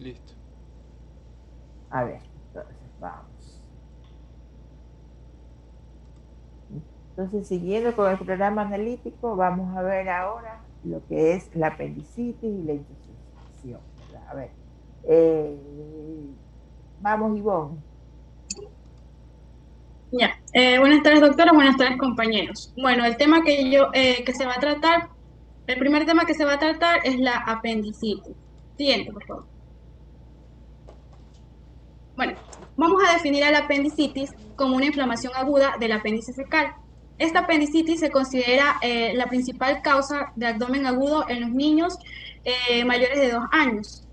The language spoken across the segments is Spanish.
Listo. A ver, entonces vamos. Entonces, siguiendo con el programa analítico, vamos a ver ahora lo que es la apendicitis y la insuficiencia, ¿verdad? A ver, vamos, Ivonne. Ya, buenas tardes doctora, buenas tardes compañeros. Bueno, el tema que se va a tratar, el primer tema que se va a tratar es la apendicitis. Siguiente, por favor. Bueno, vamos a definir a la apendicitis como una inflamación aguda del apéndice fecal. Esta apendicitis se considera la principal causa de abdomen agudo en los niños mayores de 2 años.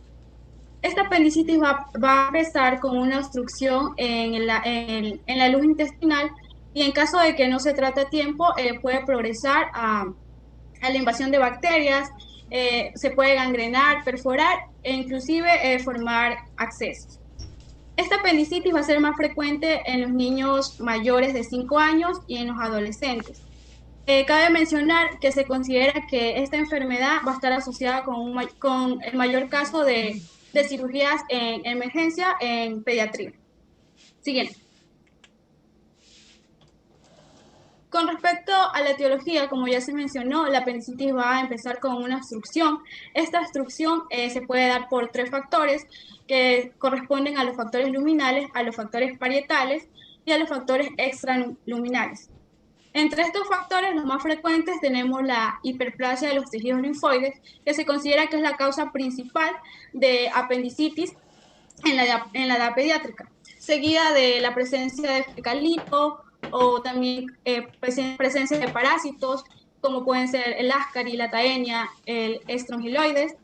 Esta apendicitis va a empezar con una obstrucción en la luz intestinal y en caso de que no se trate a tiempo puede progresar a la invasión de bacterias, se puede gangrenar, perforar e inclusive formar abscesos. Esta apendicitis va a ser más frecuente en los niños mayores de 5 años y en los adolescentes. Cabe mencionar que se considera que esta enfermedad va a estar asociada con el mayor caso de cirugías en emergencia en pediatría. Siguiente. Con respecto a la etiología, como ya se mencionó, la apendicitis va a empezar con una obstrucción. Esta obstrucción se puede dar por 3 factores que corresponden a los factores luminales, a los factores parietales y a los factores extraluminales. Entre estos factores, los más frecuentes tenemos la hiperplasia de los tejidos linfoides, que se considera que es la causa principal de apendicitis en la edad pediátrica, seguida de la presencia de fecalito o también presencia de parásitos, como pueden ser el ascaris, la taenia, el estrongiloides,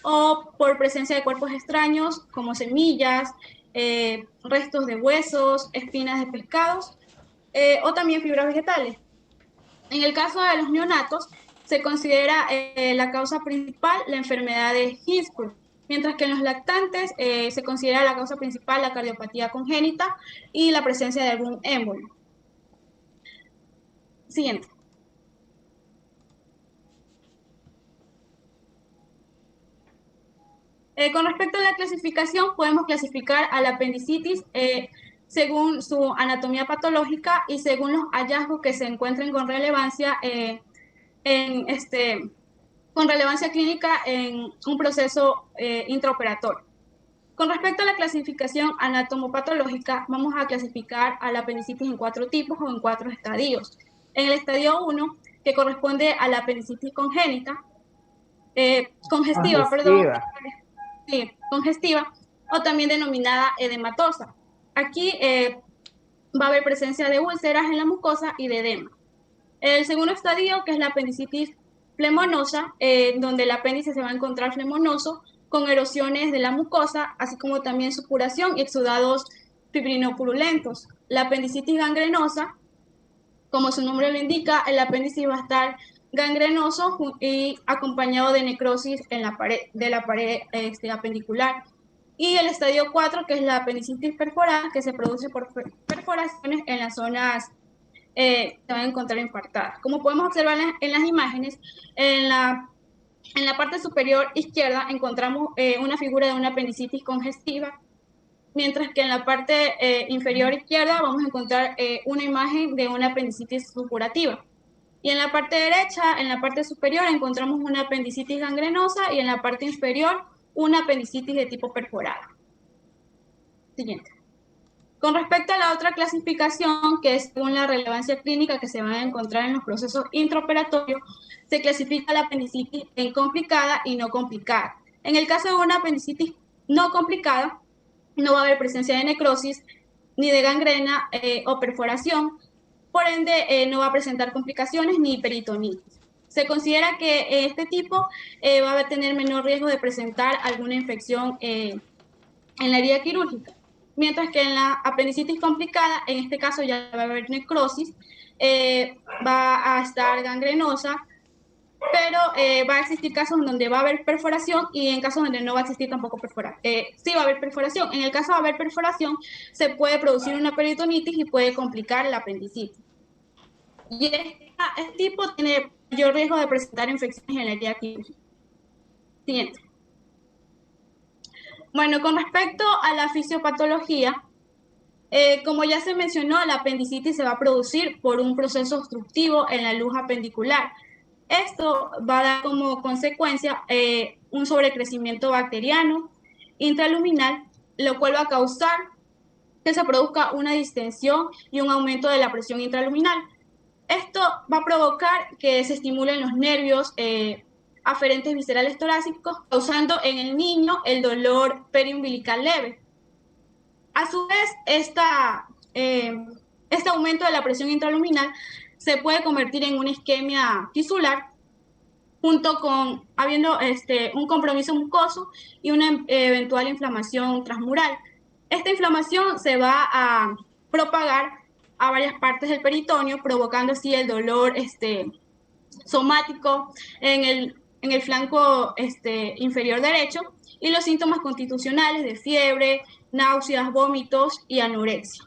o por presencia de cuerpos extraños como semillas, restos de huesos, espinas de pescados, o también fibras vegetales. En el caso de los neonatos, se considera la causa principal la enfermedad de Hirschsprung, mientras que en los lactantes se considera la causa principal la cardiopatía congénita y la presencia de algún émbolo. Siguiente. Con respecto a la clasificación, podemos clasificar a la apendicitis según su anatomía patológica y según los hallazgos que se encuentren con relevancia con relevancia clínica en un proceso intraoperatorio. Con respecto a la clasificación anatomopatológica, vamos a clasificar a la apendicitis en 4 tipos o en 4 estadios. En el estadio 1, que corresponde a la apendicitis congénita, congestiva, perdón, Congestiva. sí, congestiva, o también denominada edematosa. Aquí va a haber presencia de úlceras en la mucosa y de edema. El segundo estadio, que es la apendicitis flemonosa, donde el apéndice se va a encontrar flemonoso, con erosiones de la mucosa, así como también supuración y exudados fibrinopurulentos. La apendicitis gangrenosa, como su nombre lo indica, el apéndice va a estar gangrenoso y acompañado de necrosis en la pared, de la pared apendicular. Y el estadio 4, que es la apendicitis perforada, que se produce por perforaciones en las zonas se van a encontrar infartadas. Como podemos observar en las imágenes, en la parte superior izquierda encontramos una figura de una apendicitis congestiva, mientras que en la parte inferior izquierda vamos a encontrar una imagen de una apendicitis supurativa. Y en la parte derecha, en la parte superior, encontramos una apendicitis gangrenosa y en la parte inferior una apendicitis de tipo perforada. Siguiente. Con respecto a la otra clasificación, que es según la relevancia clínica que se van a encontrar en los procesos intraoperatorios, se clasifica la apendicitis en complicada y no complicada. En el caso de una apendicitis no complicada, no va a haber presencia de necrosis, ni de gangrena o perforación, por ende no va a presentar complicaciones ni peritonitis. Se considera que este tipo va a tener menor riesgo de presentar alguna infección en la herida quirúrgica. Mientras que en la apendicitis complicada, en este caso ya va a haber necrosis, va a estar gangrenosa, pero va a existir casos en donde va a haber perforación y en casos donde no va a existir tampoco perforación. Sí va a haber perforación. En el caso de haber perforación, se puede producir una peritonitis y puede complicar la apendicitis. Y este tipo tiene mayor riesgo de presentar infecciones en la herida quirúrgica. Siguiente. Bueno, con respecto a la fisiopatología, como ya se mencionó, la apendicitis se va a producir por un proceso obstructivo en la luz apendicular. Esto va a dar como consecuencia un sobrecrecimiento bacteriano intraluminal, lo cual va a causar que se produzca una distensión y un aumento de la presión intraluminal. Esto va a provocar que se estimulen los nervios aferentes viscerales torácicos, causando en el niño el dolor periumbilical leve. A su vez, este aumento de la presión intraluminal se puede convertir en una isquemia tisular, junto con habiendo un compromiso mucoso y una eventual inflamación transmural. Esta inflamación se va a propagar a varias partes del peritoneo, provocando así el dolor somático en el flanco inferior derecho y los síntomas constitucionales de fiebre, náuseas, vómitos y anorexia.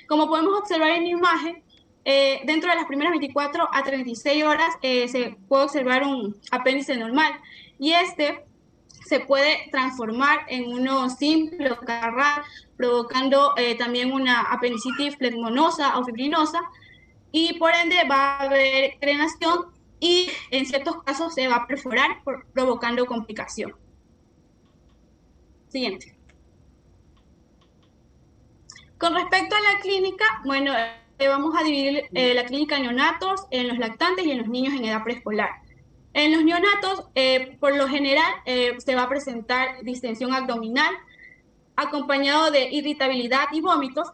Como podemos observar en la imagen, dentro de las primeras 24 a 36 horas se puede observar un apéndice normal y se puede transformar en uno simple o carral, provocando también una apendicitis flegmonosa o fibrinosa, y por ende va a haber drenación y en ciertos casos se va a perforar provocando complicación. Siguiente. Con respecto a la clínica, bueno, vamos a dividir la clínica en neonatos, en los lactantes y en los niños en edad preescolar. En los neonatos, por lo general, se va a presentar distensión abdominal, acompañado de irritabilidad y vómitos.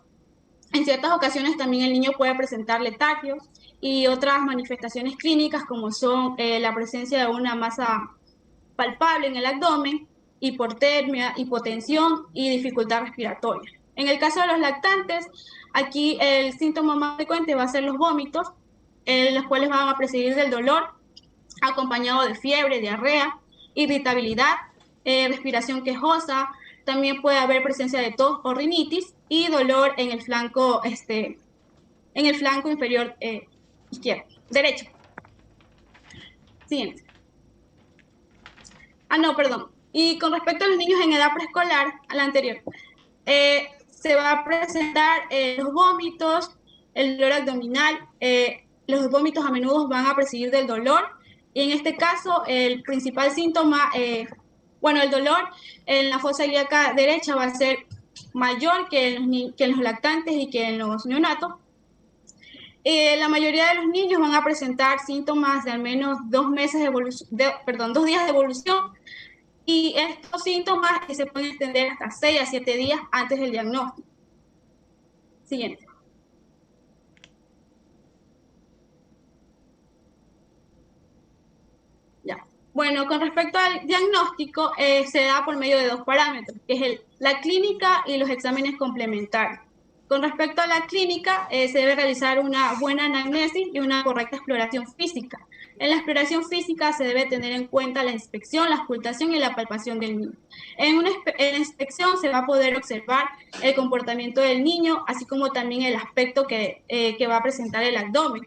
En ciertas ocasiones también el niño puede presentar letargios y otras manifestaciones clínicas como son la presencia de una masa palpable en el abdomen, hipotermia, hipotensión y dificultad respiratoria. En el caso de los lactantes, aquí el síntoma más frecuente va a ser los vómitos, los cuales van a precedir del dolor, acompañado de fiebre, diarrea, irritabilidad, respiración quejosa. También puede haber presencia de tos o rinitis y dolor en el flanco inferior izquierdo, derecho. Siguiente. No, perdón. Y con respecto a los niños en edad preescolar, a la anterior, se va a presentar los vómitos, el dolor abdominal. Los vómitos a menudo van a presidir del dolor. Y en este caso, el principal síntoma, el dolor en la fosa ilíaca derecha va a ser mayor que en los lactantes y que en los neonatos. La mayoría de los niños van a presentar síntomas de al menos 2 días de evolución, y estos síntomas se pueden extender hasta 6 a 7 días antes del diagnóstico. Siguiente. Ya. Bueno, con respecto al diagnóstico, se da por medio de 2 parámetros, que es la clínica y los exámenes complementarios. Con respecto a la clínica, se debe realizar una buena anamnesis y una correcta exploración física. En la exploración física se debe tener en cuenta la inspección, la auscultación y la palpación del niño. En la inspección se va a poder observar el comportamiento del niño, así como también el aspecto que va a presentar el abdomen.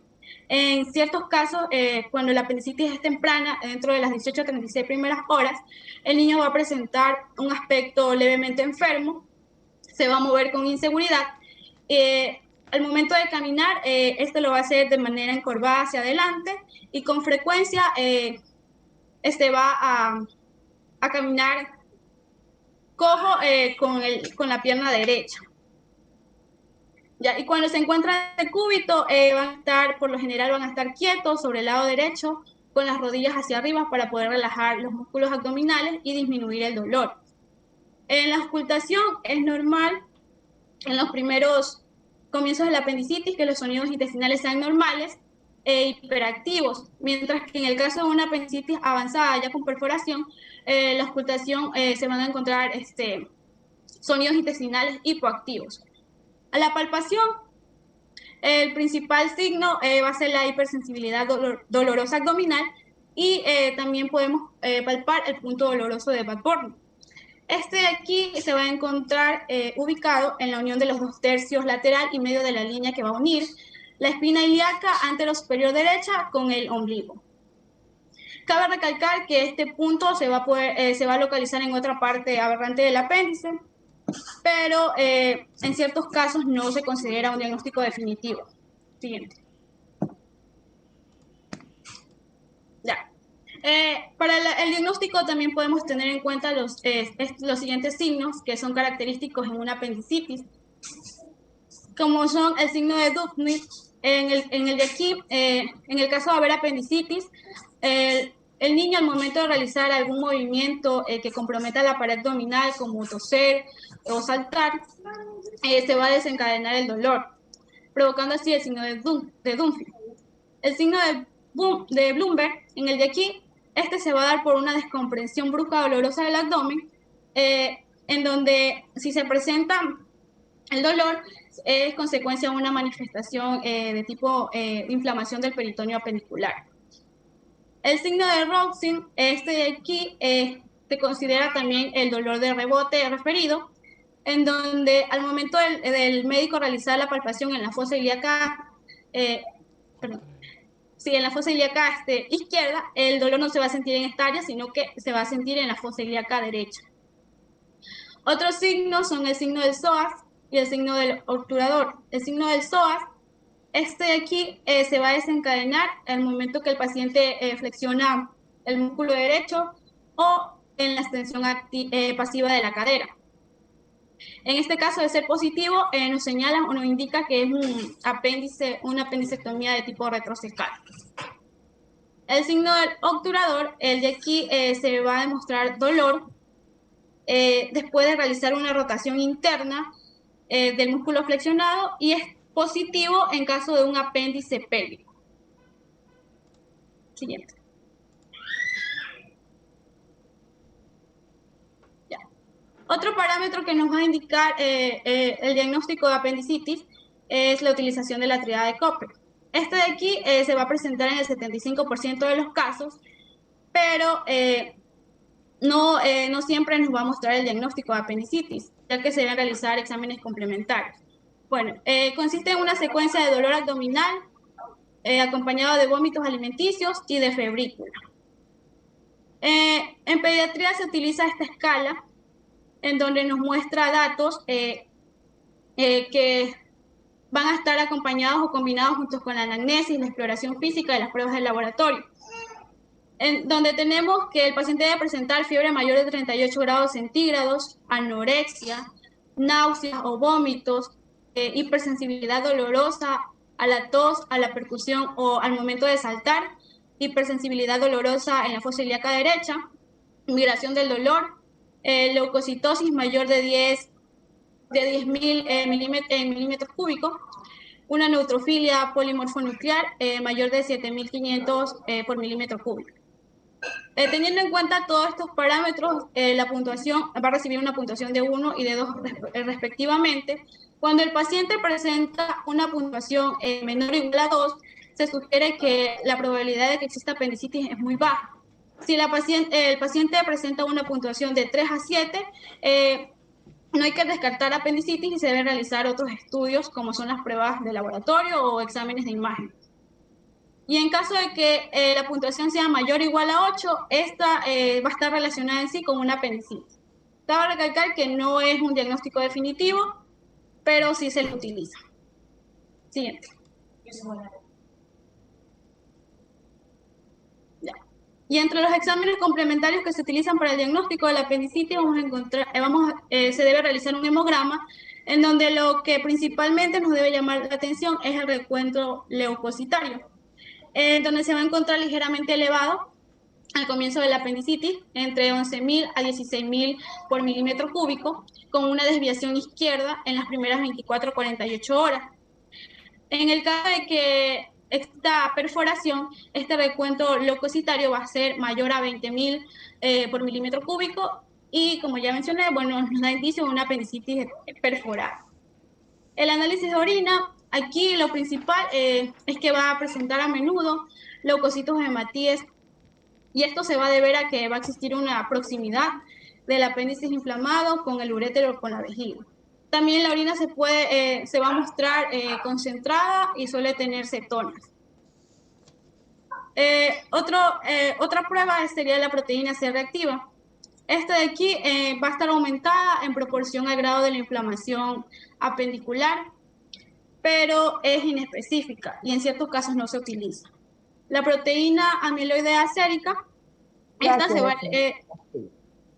En ciertos casos, cuando la apendicitis es temprana, dentro de las 18 a 36 primeras horas, el niño va a presentar un aspecto levemente enfermo, se va a mover con inseguridad. Al momento de caminar, lo va a hacer de manera encorvada hacia adelante y con frecuencia va a caminar cojo con la pierna derecha. Ya, y cuando se encuentran de cúbito, por lo general van a estar quietos sobre el lado derecho, con las rodillas hacia arriba para poder relajar los músculos abdominales y disminuir el dolor. En la auscultación es normal en los primeros comienzos de la apendicitis que los sonidos intestinales sean normales e hiperactivos, mientras que en el caso de una apendicitis avanzada ya con perforación, la auscultación se van a encontrar sonidos intestinales hipoactivos. A la palpación, el principal signo va a ser la hipersensibilidad dolorosa abdominal y también podemos palpar el punto doloroso de Bad-Burn. De aquí se va a encontrar ubicado en la unión de los 2 tercios lateral y medio de la línea que va a unir la espina ilíaca anterosuperior derecha con el ombligo. Cabe recalcar que este punto se va a localizar en otra parte aberrante del apéndice, pero en ciertos casos no se considera un diagnóstico definitivo. Siguiente. Ya. Para el diagnóstico también podemos tener en cuenta los siguientes signos que son característicos en una apendicitis, como son el signo de Dubny. En el de aquí, en el caso de haber apendicitis, el niño al momento de realizar algún movimiento que comprometa la pared abdominal, como toser o saltar, se va a desencadenar el dolor, provocando así el signo de Dunphy. El signo de Bloomberg, en el de aquí, este se va a dar por una descomprensión brusca dolorosa del abdomen, en donde si se presenta el dolor es consecuencia de una manifestación de tipo inflamación del peritoneo apendicular. El signo de Rouxin, este de aquí, se considera también el dolor de rebote referido, en donde al momento del médico realizar la palpación en la fosa ilíaca, en la fosa ilíaca izquierda, el dolor no se va a sentir en esta área, sino que se va a sentir en la fosa ilíaca derecha. Otros signos son el signo del psoas y el signo del obturador. El signo del psoas, este de aquí se va a desencadenar al momento que el paciente flexiona el músculo derecho o en la extensión pasiva de la cadera. En este caso, de ser positivo, nos señala o nos indica que es una apendicectomía de tipo retrosescal. El signo del obturador, el de aquí se va a demostrar dolor después de realizar una rotación interna del músculo flexionado y es positivo en caso de un apéndice pélvico. Siguiente. Ya. Otro parámetro que nos va a indicar el diagnóstico de apendicitis es la utilización de la tríada de Koper. Este de aquí se va a presentar en el 75% de los casos, pero no siempre nos va a mostrar el diagnóstico de apendicitis, ya que se deben realizar exámenes complementarios. Bueno, consiste en una secuencia de dolor abdominal acompañado de vómitos alimenticios y de febrícula. En pediatría se utiliza esta escala en donde nos muestra datos que van a estar acompañados o combinados juntos con la anamnesis, la exploración física y las pruebas de laboratorio. En donde tenemos que el paciente debe presentar fiebre mayor de 38 grados centígrados, anorexia, náuseas o vómitos, hipersensibilidad dolorosa a la tos, a la percusión o al momento de saltar, hipersensibilidad dolorosa en la fosa ilíaca derecha, migración del dolor, leucocitosis mayor de 10.000 milímetros cúbicos, una neutrofilia polimorfonuclear mayor de 7.500 por milímetro cúbico. Teniendo en cuenta todos estos parámetros, la puntuación va a recibir una puntuación de 1 y de 2 respectivamente. Cuando el paciente presenta una puntuación menor o igual a 2, se sugiere que la probabilidad de que exista apendicitis es muy baja. Si el paciente presenta una puntuación de 3 a 7, no hay que descartar apendicitis y se deben realizar otros estudios como son las pruebas de laboratorio o exámenes de imagen. Y en caso de que la puntuación sea mayor o igual a 8, esta va a estar relacionada en sí con una apendicitis. Cabe recalcar que no es un diagnóstico definitivo, pero sí se le utiliza. Siguiente. Ya. Y entre los exámenes complementarios que se utilizan para el diagnóstico de la apendicitis, se debe realizar un hemograma, en donde lo que principalmente nos debe llamar la atención es el recuento leucocitario, donde se va a encontrar ligeramente elevado al comienzo de la apendicitis, entre 11.000 a 16.000 por milímetro cúbico, con una desviación izquierda en las primeras 24 a 48 horas. En el caso de que esta perforación, este recuento leucocitario va a ser mayor a 20.000 por milímetro cúbico y, como ya mencioné, bueno, nos da indicio de una apendicitis perforada. El análisis de orina, aquí lo principal es que va a presentar a menudo leucocitos hematíes y esto se va a deber a que va a existir una proximidad del apéndice inflamado con el urétero o con la vejiga. También la orina se va a mostrar concentrada y suele tener cetonas. Otra prueba sería la proteína C reactiva. Esta de aquí va a estar aumentada en proporción al grado de la inflamación apendicular, pero es inespecífica y en ciertos casos no se utiliza. La proteína amiloidea sérica, esta se va, Gracias, señorita Castillo.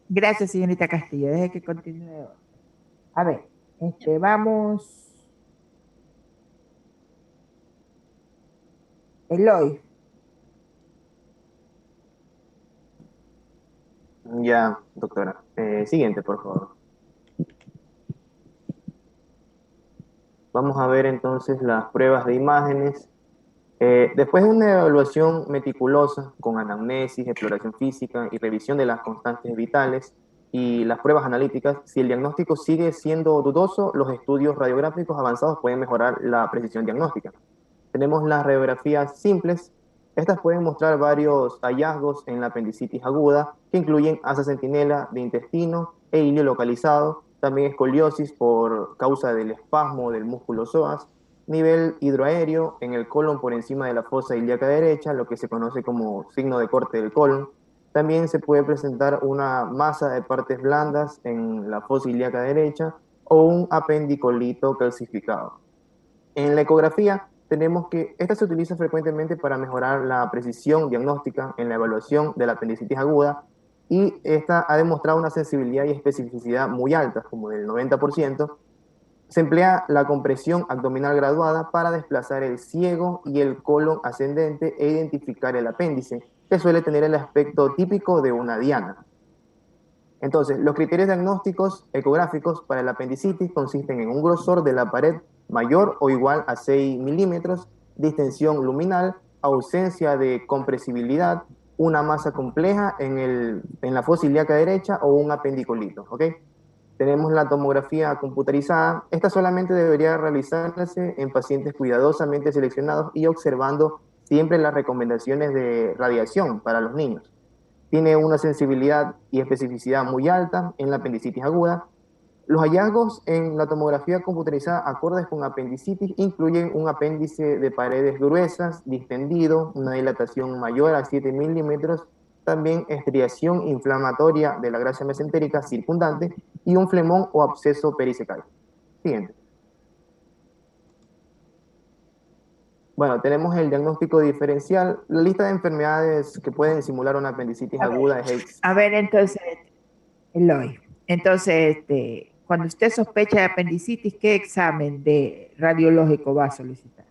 Gracias, señorita Castillo. Deje que continúe. A ver, vamos. Eloy. Ya, doctora. Siguiente, por favor. Vamos a ver entonces las pruebas de imágenes. Después de una evaluación meticulosa con anamnesis, exploración física y revisión de las constantes vitales y las pruebas analíticas, si el diagnóstico sigue siendo dudoso, los estudios radiográficos avanzados pueden mejorar la precisión diagnóstica. Tenemos las radiografías simples. Estas pueden mostrar varios hallazgos en la apendicitis aguda, que incluyen asa centinela de intestino e hilio localizado, también escoliosis por causa del espasmo del músculo psoas, nivel hidroaéreo en el colon por encima de la fosa ilíaca derecha, lo que se conoce como signo de corte del colon. También se puede presentar una masa de partes blandas en la fosa ilíaca derecha o un apendicolito calcificado. En la ecografía tenemos que esta se utiliza frecuentemente para mejorar la precisión diagnóstica en la evaluación de la apendicitis aguda y esta ha demostrado una sensibilidad y especificidad muy altas, como del 90%. Se emplea la compresión abdominal graduada para desplazar el ciego y el colon ascendente e identificar el apéndice, que suele tener el aspecto típico de una diana. Entonces, los criterios diagnósticos ecográficos para el apendicitis consisten en un grosor de la pared mayor o igual a 6 milímetros, distensión luminal, ausencia de compresibilidad, una masa compleja en la fosa ilíaca derecha o un apendicolito, ¿ok? Tenemos la tomografía computarizada. Esta solamente debería realizarse en pacientes cuidadosamente seleccionados y observando siempre las recomendaciones de radiación para los niños. Tiene una sensibilidad y especificidad muy alta en la apendicitis aguda. Los hallazgos en la tomografía computarizada acordes con apendicitis incluyen un apéndice de paredes gruesas, distendido, una dilatación mayor a 7 milímetros, también estriación inflamatoria de la grasa mesentérica circundante y un flemón o absceso pericecal. Siguiente. Bueno, tenemos el diagnóstico diferencial. La lista de enfermedades que pueden simular una apendicitis aguda es... A ver, entonces, Eloy. Entonces, cuando usted sospecha de apendicitis, ¿qué examen de radiológico va a solicitar?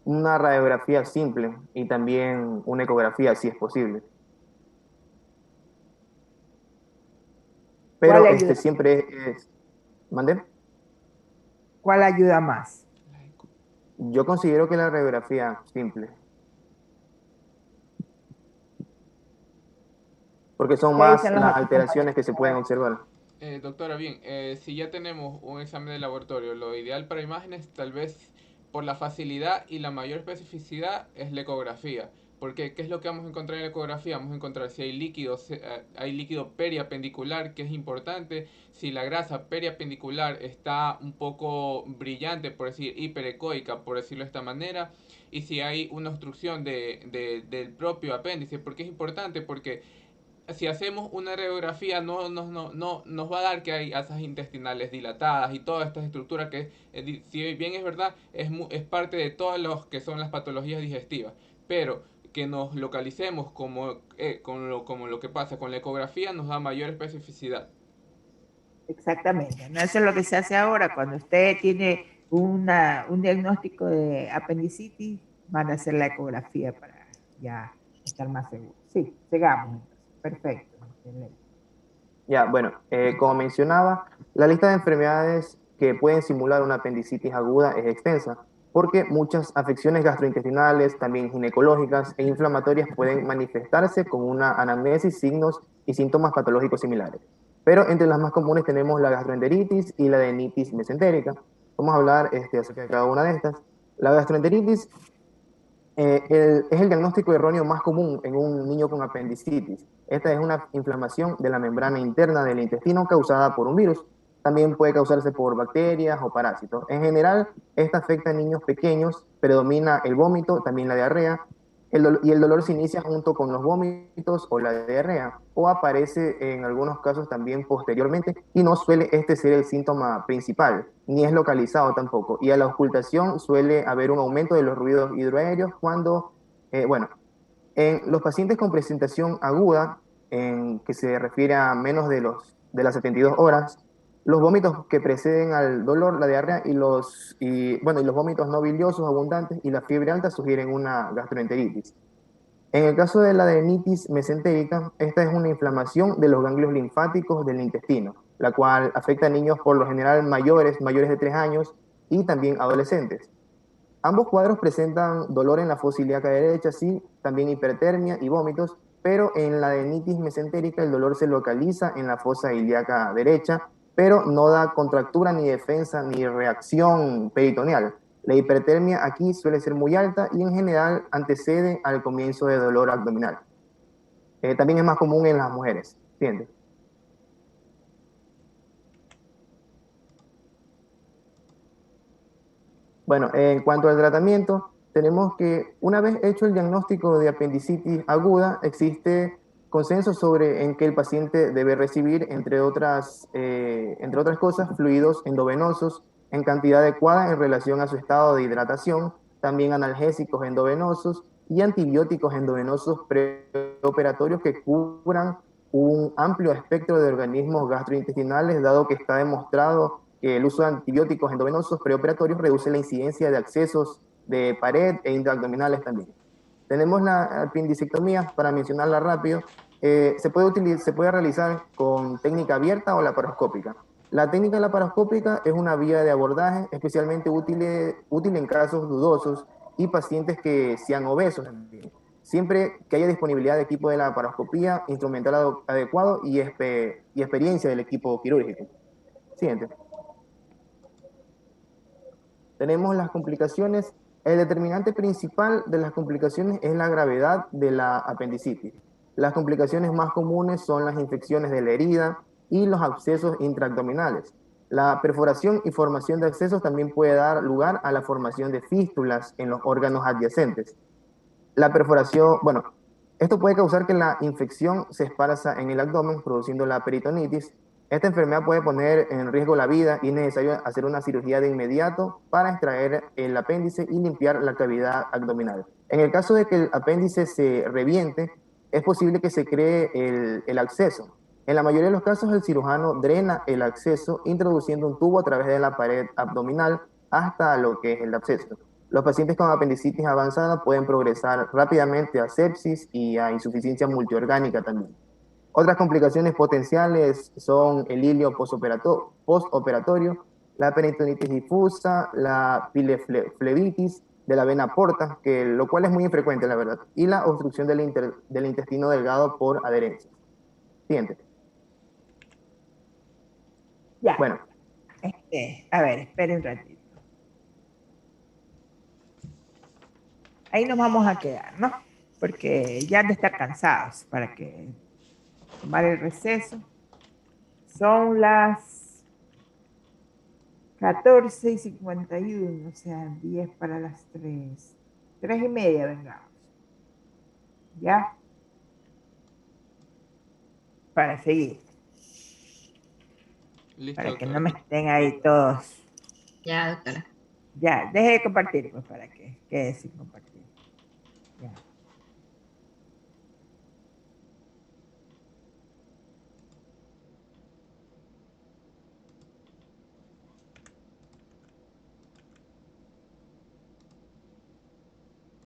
Una radiografía simple y también una ecografía si es posible. Pero siempre es... ¿Mande? ¿Cuál ayuda más? Yo considero que la radiografía simple. Porque son más las alteraciones que se pueden observar. Doctora, bien, si ya tenemos un examen de laboratorio, lo ideal para imágenes, tal vez por la facilidad y la mayor especificidad, es la ecografía. Porque, ¿qué es lo que vamos a encontrar en la ecografía? Vamos a encontrar si hay líquido periapendicular, que es importante, si la grasa periapendicular está un poco brillante, por decir, hiperecoica, por decirlo de esta manera, y si hay una obstrucción del propio apéndice. ¿Por qué es importante? Porque si hacemos una radiografía no nos va a dar que hay asas intestinales dilatadas y todas estas estructuras que, si bien es verdad, es parte de todas los que son las patologías digestivas, pero que nos localicemos como lo que pasa con la ecografía nos da mayor especificidad. Exactamente, ¿no? Eso es lo que se hace ahora. Cuando usted tiene un diagnóstico de apendicitis, van a hacer la ecografía para ya estar más seguros. Sí, sigamos. Perfecto. Ya, bueno, como mencionaba, la lista de enfermedades que pueden simular una apendicitis aguda es extensa, porque muchas afecciones gastrointestinales, también ginecológicas e inflamatorias pueden manifestarse con una anamnesis, signos y síntomas patológicos similares. Pero entre las más comunes tenemos la gastroenteritis y la adenitis mesentérica. Vamos a hablar acerca de cada una de estas. La gastroenteritis es el diagnóstico erróneo más común en un niño con apendicitis. Esta es una inflamación de la membrana interna del intestino causada por un virus. También puede causarse por bacterias o parásitos. En general, esta afecta a niños pequeños, predomina el vómito, también la diarrea. y el dolor se inicia junto con los vómitos o la diarrea, o aparece en algunos casos también posteriormente, y no suele este ser el síntoma principal, ni es localizado tampoco. Y a la ocultación suele haber un aumento de los ruidos hidroaéreos cuando, bueno, en los pacientes con presentación aguda, en que se refiere a menos de las 72 horas, los vómitos que preceden al dolor, la diarrea y los vómitos no biliosos abundantes y la fiebre alta sugieren una gastroenteritis. En el caso de la adenitis mesentérica, esta es una inflamación de los ganglios linfáticos del intestino, la cual afecta a niños por lo general mayores de 3 años y también adolescentes. Ambos cuadros presentan dolor en la fosa ilíaca derecha, sí, también hipertermia y vómitos, pero en la adenitis mesentérica el dolor se localiza en la fosa ilíaca derecha, pero no da contractura ni defensa ni reacción peritoneal. La hipertermia aquí suele ser muy alta y en general antecede al comienzo de dolor abdominal. También es más común en las mujeres, ¿entiendes? Bueno, en cuanto al tratamiento, tenemos que una vez hecho el diagnóstico de apendicitis aguda, existe consenso sobre en qué el paciente debe recibir, entre otras cosas, fluidos endovenosos en cantidad adecuada en relación a su estado de hidratación, también analgésicos endovenosos y antibióticos endovenosos preoperatorios que cubran un amplio espectro de organismos gastrointestinales, dado que está demostrado que el uso de antibióticos endovenosos preoperatorios reduce la incidencia de accesos de pared e intraabdominales también. Tenemos la apendicectomía, para mencionarla rápido, se puede realizar con técnica abierta o laparoscópica. La técnica laparoscópica es una vía de abordaje especialmente útil en casos dudosos y pacientes que sean obesos también. Siempre que haya disponibilidad de equipo de laparoscopía, instrumental adecuado y experiencia del equipo quirúrgico. Siguiente. Tenemos las complicaciones. El determinante principal de las complicaciones es la gravedad de la apendicitis. Las complicaciones más comunes son las infecciones de la herida y los abscesos intraabdominales. La perforación y formación de abscesos también puede dar lugar a la formación de fístulas en los órganos adyacentes. La perforación, bueno, esto puede causar que la infección se esparza en el abdomen, produciendo la peritonitis. Esta enfermedad puede poner en riesgo la vida y es necesario hacer una cirugía de inmediato para extraer el apéndice y limpiar la cavidad abdominal. En el caso de que el apéndice se reviente, es posible que se cree el absceso. En la mayoría de los casos, el cirujano drena el absceso introduciendo un tubo a través de la pared abdominal hasta lo que es el absceso. Los pacientes con apendicitis avanzada pueden progresar rápidamente a sepsis y a insuficiencia multiorgánica también. Otras complicaciones potenciales son el hilio postoperatorio, la peritonitis difusa, la pileflebitis de la vena porta, lo cual es muy infrecuente, la verdad, y la obstrucción del intestino delgado por adherencia. Siguiente. Ya. Bueno, A ver, esperen un ratito. Ahí nos vamos a quedar, ¿no? Porque ya han de estar cansados para que tomar el receso. Son las 14:51, o sea, 10 para las 3. 3:30, vengamos. ¿Ya? Para seguir. Listo, Para que doctora. no me estén ahí todos. Ya, doctora. Ya, deje de compartir, pues, para que quede sin compartir. Ya.